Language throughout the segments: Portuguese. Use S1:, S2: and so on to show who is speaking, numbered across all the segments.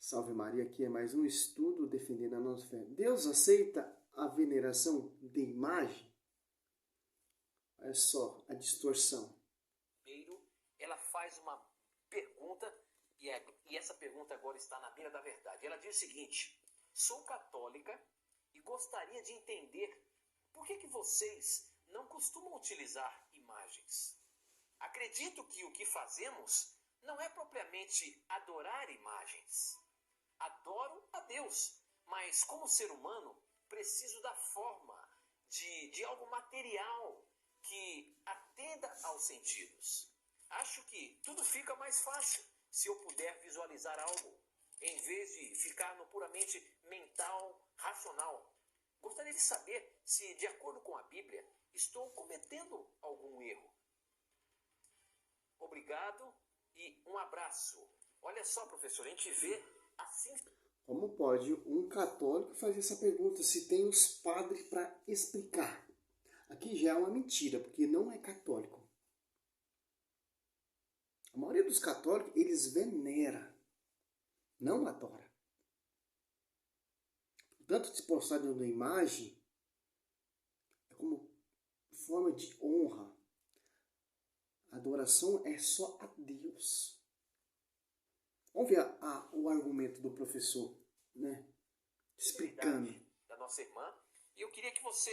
S1: Salve Maria, aqui é mais um estudo defendendo a nossa fé. Deus aceita a veneração de imagem? Olha só a distorção.
S2: Primeiro, ela faz uma pergunta, e essa pergunta agora está na beira da verdade. Ela diz o seguinte: sou católica e gostaria de entender por que vocês não costumam utilizar imagens. Acredito que o que fazemos não é propriamente adorar imagens. Adoro a Deus, mas como ser humano, preciso da forma, de algo material que atenda aos sentidos. Acho que tudo fica mais fácil se eu puder visualizar algo, em vez de ficar no puramente mental, racional. Gostaria de saber se, de acordo com a Bíblia, estou cometendo algum erro. Obrigado e um abraço. Olha só, professor, a gente vê assim.
S1: Como pode um católico fazer essa pergunta se tem os padres para explicar? Aqui já é uma mentira, porque não é católico. A maioria dos católicos, eles venera, não adora. Tanto se postar de uma imagem é como forma de honra. A adoração é só a Deus. Vamos ver o argumento do professor, né? Explicando.
S2: Da nossa irmã. E eu queria que você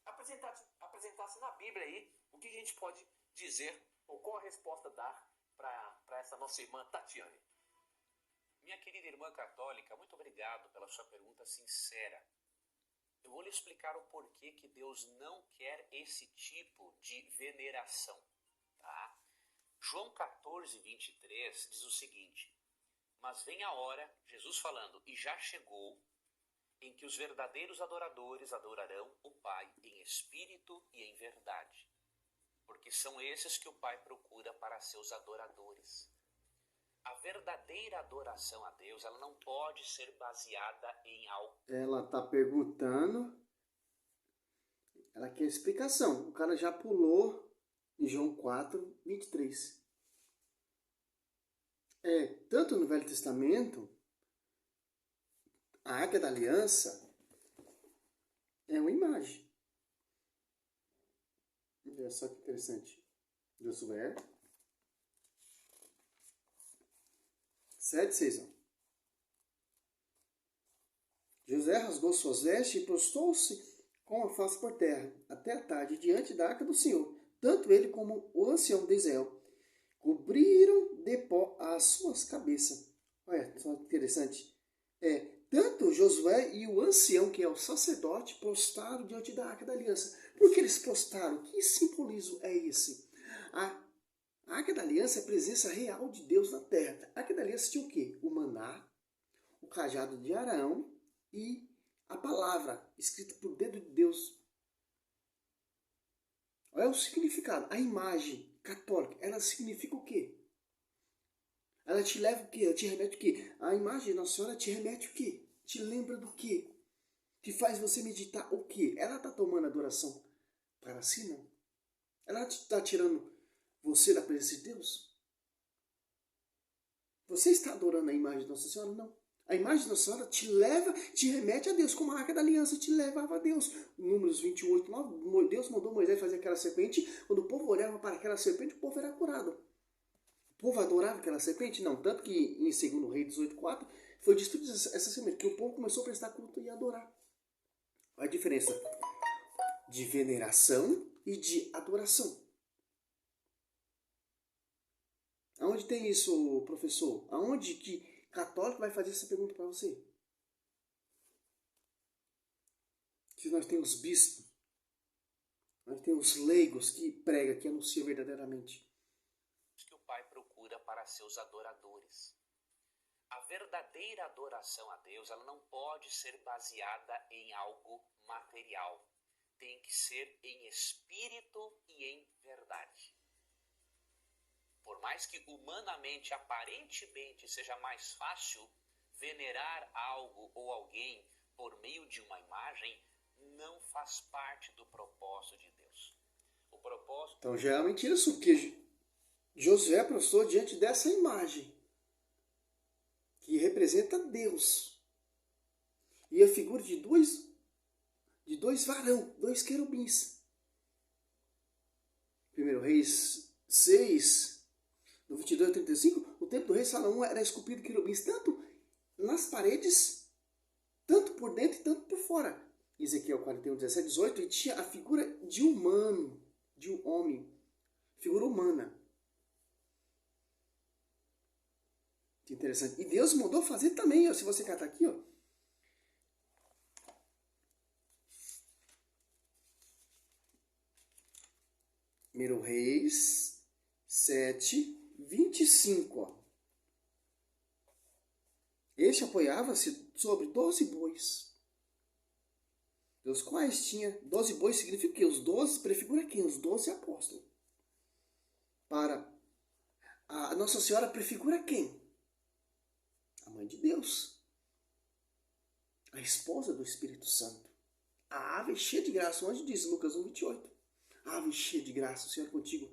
S2: apresentasse na Bíblia aí o que a gente pode dizer, ou qual a resposta dar para essa nossa irmã Tatiane.
S3: Minha querida irmã católica, muito obrigado pela sua pergunta sincera. Eu vou lhe explicar o porquê que Deus não quer esse tipo de veneração, tá? João 14, 23 diz o seguinte: mas vem a hora, Jesus falando, e já chegou, em que os verdadeiros adoradores adorarão o Pai em espírito e em verdade, porque são esses que o Pai procura para seus adoradores. A verdadeira adoração a Deus, ela não pode ser baseada em algo.
S1: Ela está perguntando, ela quer explicação. O cara já pulou em João 4, 23. Tanto no Velho Testamento, a Arca da Aliança é uma imagem. Olha só que interessante. Josué 7, 6. José rasgou suas vestes e prostou-se com a face por terra, até a tarde, diante da arca do Senhor. Tanto ele como o ancião de Israel cobriram de pó as suas cabeças. Olha, só interessante. Tanto Josué e o ancião, que é o sacerdote, prostraram diante da arca da aliança. Por que eles prostraram? Que simbolizo é esse? A arca da aliança é a presença real de Deus na terra. A arca da aliança tinha o quê? O maná, o cajado de Arão e a palavra escrita por dedo de Deus. Olha o significado. A imagem católica, ela significa o quê? Ela te leva o quê? Ela te remete o quê? A imagem de Nossa Senhora te remete o quê? Te lembra do quê? Te faz você meditar o quê? Ela está tomando adoração para si, não? Ela está tirando você da presença de Deus? Você está adorando a imagem de Nossa Senhora? Não. A imagem de Nossa Senhora te leva, te remete a Deus, como a Arca da Aliança te levava a Deus. Números 28, 9, Deus mandou Moisés fazer aquela serpente. Quando o povo olhava para aquela serpente, o povo era curado. O povo adorava aquela serpente? Não. Tanto que em 2 Reis 18:4 foi destruída essa serpente, que o povo começou a prestar culto e adorar. Olha a diferença de veneração e de adoração. Aonde tem isso, professor? Aonde que católico vai fazer essa pergunta para você? Se nós temos bispos, nós temos leigos que pregam, que anunciam verdadeiramente.
S3: Que o Pai procura para seus adoradores. A verdadeira adoração a Deus, ela não pode ser baseada em algo material. Tem que ser em espírito e em verdade. Por mais que humanamente, aparentemente, seja mais fácil venerar algo ou alguém por meio de uma imagem, não faz parte do propósito de Deus. O propósito...
S1: Então já é mentira isso, porque Josué prostrou diante dessa imagem. representa Deus. E a figura de dois varão, dois querubins. 1 Reis 6, no 22 ao 35, o templo do rei Salomão era esculpido de querubins tanto nas paredes, tanto por dentro e tanto por fora. Ezequiel 41, 17, 18, e tinha a figura de humano, de um homem, figura humana. Que interessante. E Deus mandou fazer também, ó, se você catar aqui, ó. Primeiro Reis 7, 25, ó. Este apoiava-se sobre 12 bois, dos quais tinha 12 bois, significa que os 12 prefigura quem? Os 12 apóstolos. Para a Nossa Senhora prefigura quem? A Mãe de Deus, a esposa do Espírito Santo, a ave cheia de graça, onde diz Lucas 1, 28. A ave cheia de graça, o Senhor é contigo.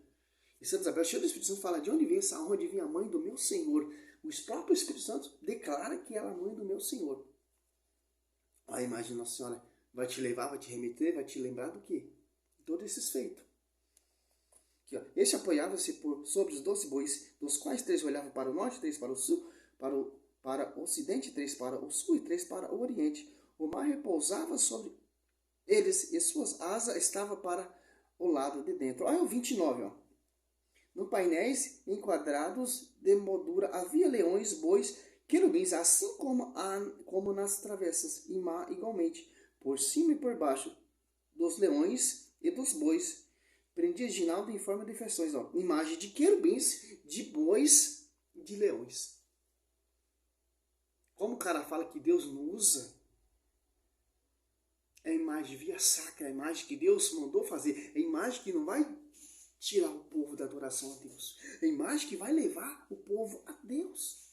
S1: E Santa Isabel, cheia do Espírito Santo, fala: de onde vem essa honra de vir a mãe do meu Senhor? O próprio Espírito Santo declara que ela é a mãe do meu Senhor. A imagem de Nossa Senhora vai te levar, vai te remeter, vai te lembrar do quê? Todos esses feitos. Aqui, ó. Este apoiava-se sobre os 12 bois, dos quais 3 olhavam para o norte, 3 para o sul, para o ocidente, 3 para o sul e 3 para o oriente. O mar repousava sobre eles e suas asas estavam para o lado de dentro. Olha o 29, ó. No painéis enquadrados de moldura havia leões, bois, querubins, assim como nas travessas, e mar igualmente, por cima e por baixo dos leões e dos bois, prendia ginaldo em forma de festões. Ó. Imagem de querubins, de bois, de leões. Como o cara fala que Deus não usa, é a imagem via sacra, é a imagem que Deus mandou fazer, é a imagem que não vai tirar o povo da adoração a Deus, é a imagem que vai levar o povo a Deus,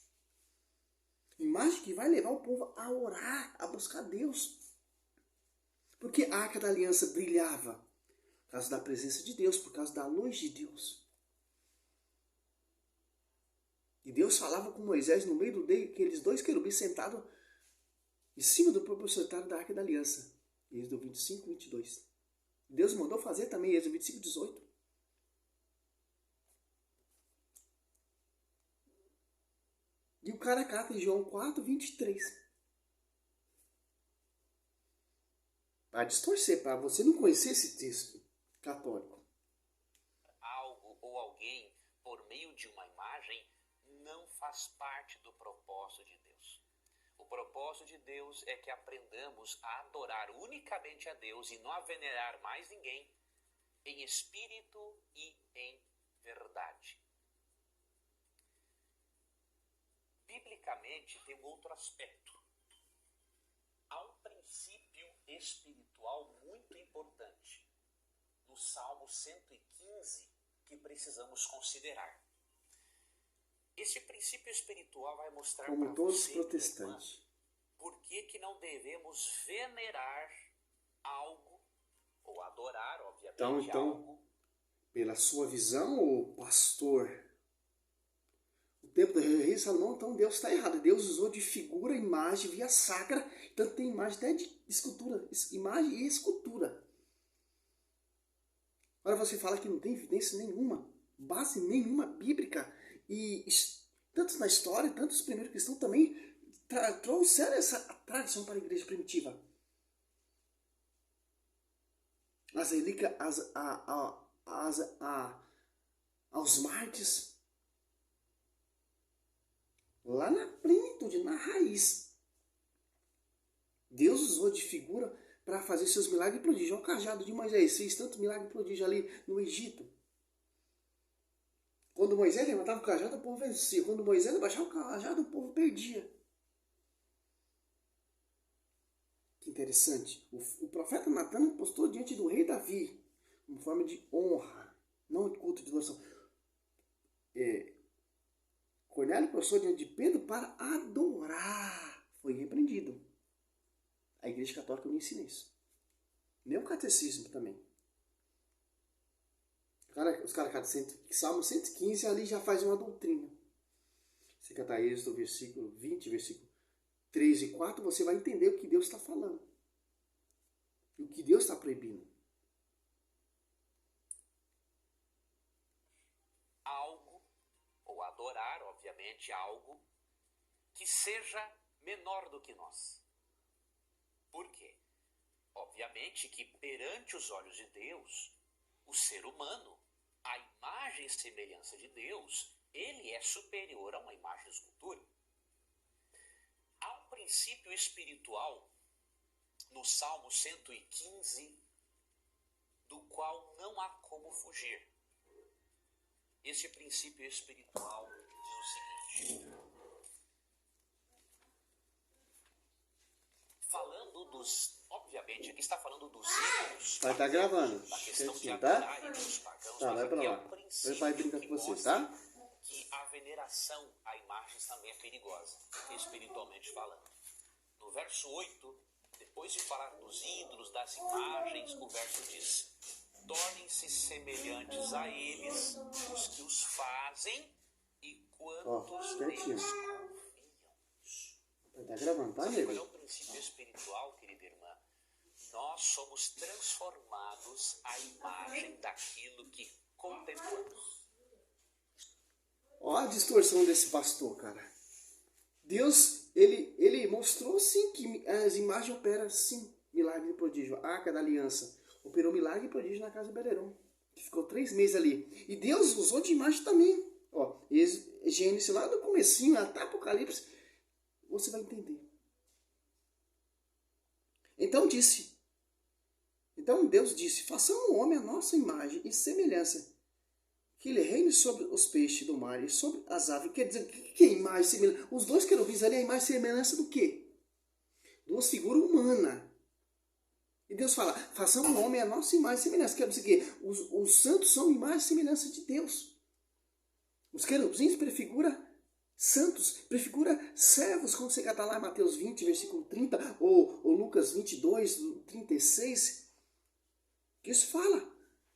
S1: a imagem que vai levar o povo a orar, a buscar Deus. Porque a Arca da Aliança brilhava por causa da presença de Deus, por causa da luz de Deus. E Deus falava com Moisés no meio daqueles 2 querubins sentados em cima do proprietário da Arca da Aliança. Êxodo 25, 22. Deus mandou fazer também Êxodo 25, 18. E o cara cata em João 4, 23. Para distorcer, para você não conhecer esse texto católico.
S3: Algo ou alguém por meio de uma imagem não faz parte do propósito de Deus. O propósito de Deus é que aprendamos a adorar unicamente a Deus e não a venerar mais ninguém em espírito e em verdade. Biblicamente tem um outro aspecto. Há um princípio espiritual muito importante no Salmo 115 que precisamos considerar. Esse princípio espiritual vai mostrar para
S1: todos os
S3: você,
S1: protestantes,
S3: irmã, por que não devemos venerar algo ou adorar, obviamente,
S1: então,
S3: algo.
S1: pela sua visão, o pastor, o tempo do rei Salomão, então Deus está errado. Deus usou de figura, imagem, via sacra, tanto tem imagem até de escultura, imagem e escultura. Agora você fala que não tem evidência nenhuma, base nenhuma bíblica, e tanto na história, tanto os primeiros cristãos também trouxeram essa tradição para a igreja primitiva. As relíquias aos mártires, lá na plenitude, na raiz. Deus usou de figura para fazer seus milagres e prodígios. O cajado de Moisés fez tanto milagre e prodígio ali no Egito. Quando Moisés levantava o cajado, o povo vencia. Quando Moisés abaixava o cajado, o povo perdia. Que interessante. O profeta Natan postou diante do rei Davi, uma forma de honra, não de culto de adoração. Cornélio postou diante de Pedro para adorar. Foi repreendido. A Igreja Católica não ensina isso. Nem o catecismo também. Os caras, Salmo 115 ali já faz uma doutrina. Você catar Êxodo, versículo 20, versículo 3 e 4, você vai entender o que Deus está falando. E o que Deus está proibindo.
S3: Algo, ou adorar, obviamente, algo que seja menor do que nós. Por quê? Obviamente que perante os olhos de Deus, o ser humano, a imagem e semelhança de Deus, ele é superior a uma imagem de escultura. Há um princípio espiritual no Salmo 115, do qual não há como fugir. Esse princípio espiritual diz o seguinte: falando dos, obviamente, aqui está falando dos ídolos.
S1: Vai estar gravando.
S3: Da questão de
S1: Certinho, tá?
S3: adorar ídolos pagãos,
S1: Tá,
S3: mas
S1: vai pra
S3: aqui é
S1: lá.
S3: um
S1: Vai
S3: princípio
S1: brincar
S3: que
S1: com vocês,
S3: mostra
S1: tá?
S3: que a veneração a imagens também é perigosa, espiritualmente falando. No verso 8, depois de falar dos ídolos, das imagens, o verso diz: tornem-se semelhantes a eles os que os fazem e quantos
S1: certinho.
S3: neles confiam.
S1: Vai estar gravando, tá,
S3: Sabe qual é
S1: nego?
S3: o princípio espiritual, querida irmã? Nós somos transformados à imagem daquilo que contemplamos.
S1: Ó a distorção desse pastor, cara. Deus, ele mostrou sim que as imagens operam sim milagre e prodígio. A Arca da Aliança operou milagre e prodígio na casa de Belerão, que ficou 3 meses ali. E Deus usou de imagem também. Ó, Gênesis lá do comecinho até Apocalipse, você vai entender. Então Deus disse: façamos o homem a nossa imagem e semelhança, que ele reine sobre os peixes do mar e sobre as aves. Quer dizer, o que é imagem e semelhança? Os 2 querubins ali é imagem e semelhança do quê? 2 figuras humanas. E Deus fala: façamos o homem a nossa imagem e semelhança. Quer dizer o quê? Os santos são imagem e semelhança de Deus. Os querubins prefiguram santos, prefigura servos, quando você catar lá em Mateus 20, versículo 30, ou Lucas 22, 36, que isso fala: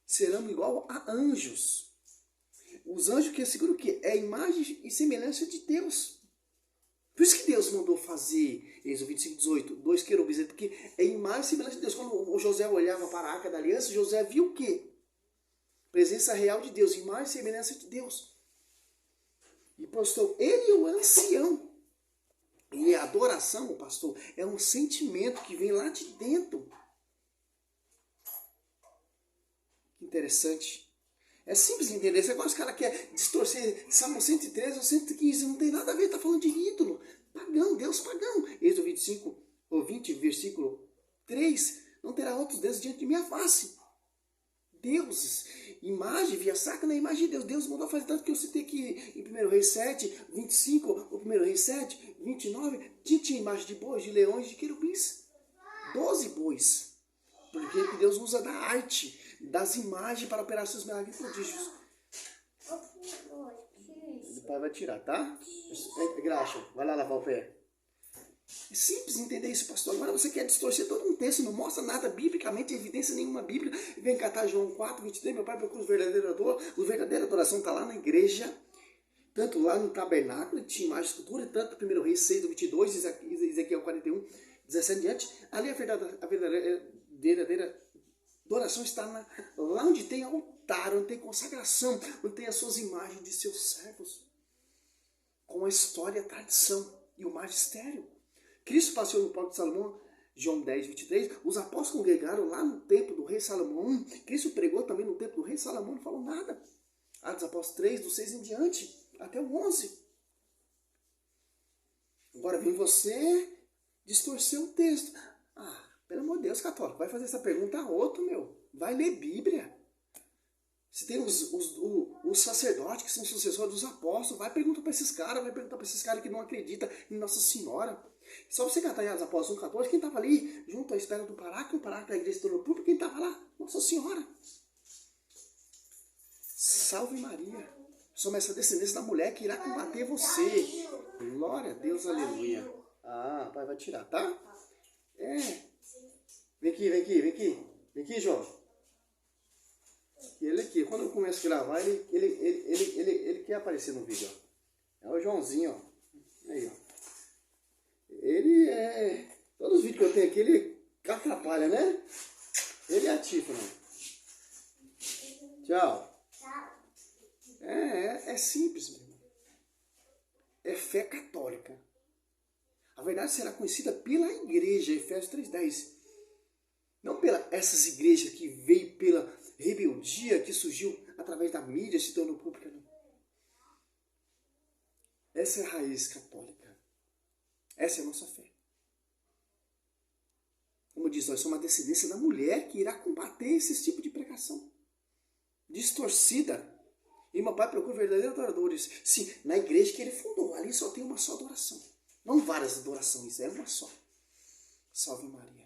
S1: serão igual a anjos. Os anjos que seguram o quê? É a imagem e semelhança de Deus. Por isso que Deus mandou fazer, Êxodo 25, 18, 2 querubins, porque é imagem e semelhança de Deus. Quando o José olhava para a Arca da Aliança, José viu o quê? Presença real de Deus, imagem e semelhança de Deus. E pastor, ele é o ancião. E a adoração, pastor, é um sentimento que vem lá de dentro. Que interessante. É simples entender. Você agora os caras querem distorcer Salmo 113 ou 115. Não tem nada a ver, está falando de ídolo. Pagão, Deus pagão. Êxodo 25 ou 20, versículo 3. Não terá outros deuses diante de minha face. Deuses, imagem, via saca na imagem de Deus. Deus mandou fazer tanto que eu citei aqui em 1 Reis 7, 25, ou 1 Reis 7, 29, tinha imagem de bois, de leões, de querubins. 12 bois. Porque Deus usa da arte, das imagens para operar seus milagres e prodígios. O pai vai tirar, tá? Graxa, vai lá lavar o pé. É simples entender isso, pastor. Agora você quer distorcer todo um texto, não mostra nada biblicamente, evidência nenhuma bíblica. Vem catar João 4, 23, meu pai procura o verdadeiro adorador. O verdadeiro adoração está lá na igreja, tanto lá no tabernáculo, tinha imagem de escultura, tanto 1 Reis 6, 22, Ezequiel 41, 17 diante. Ali a verdadeira adoração está lá onde tem altar, onde tem consagração, onde tem as suas imagens de seus servos, com a história, a tradição e o magistério. Cristo passeou no Pórtico de Salomão, João 10, 23. Os apóstolos congregaram lá no templo do rei Salomão. Cristo pregou também no templo do rei Salomão, não falou nada. Atos Apóstolos 3, do 6 em diante, até o 11. Agora vem você distorcer o texto. Ah, pelo amor de Deus, católico, vai fazer essa pergunta a outro, meu. Vai ler Bíblia. Se tem os sacerdotes que são sucessores dos apóstolos, vai perguntar para esses caras, que não acreditam em Nossa Senhora. Só você catar em Atos Apóstolos 1,14, quem estava ali junto à espera do paráclito, o paráclito da igreja se tornou público, quem estava lá? Nossa Senhora. Salve Maria. Somos essa descendência da mulher que irá combater você. Glória a Deus, aleluia. Ah, pai vai tirar, tá? Vem aqui, João. E ele aqui, quando eu começo a gravar, ele quer aparecer no vídeo, ó. É o Joãozinho, ó. Aí, ó. Ele é... Todos os vídeos que eu tenho aqui, ele atrapalha, né? Ele é ativo, né? Tchau. É simples, meu irmão. É fé católica. A verdade será conhecida pela igreja, Efésios 3:10. Não pela essas igrejas que veio pela rebeldia que surgiu através da mídia, se tornou pública. Não. Essa é a raiz católica. Essa é a nossa fé. Como diz, nós somos uma descendência da mulher que irá combater esse tipo de pregação distorcida. E meu pai procura verdadeiros adoradores. Sim, na igreja que ele fundou, ali só tem uma só adoração. Não várias adorações, é uma só. Salve Maria.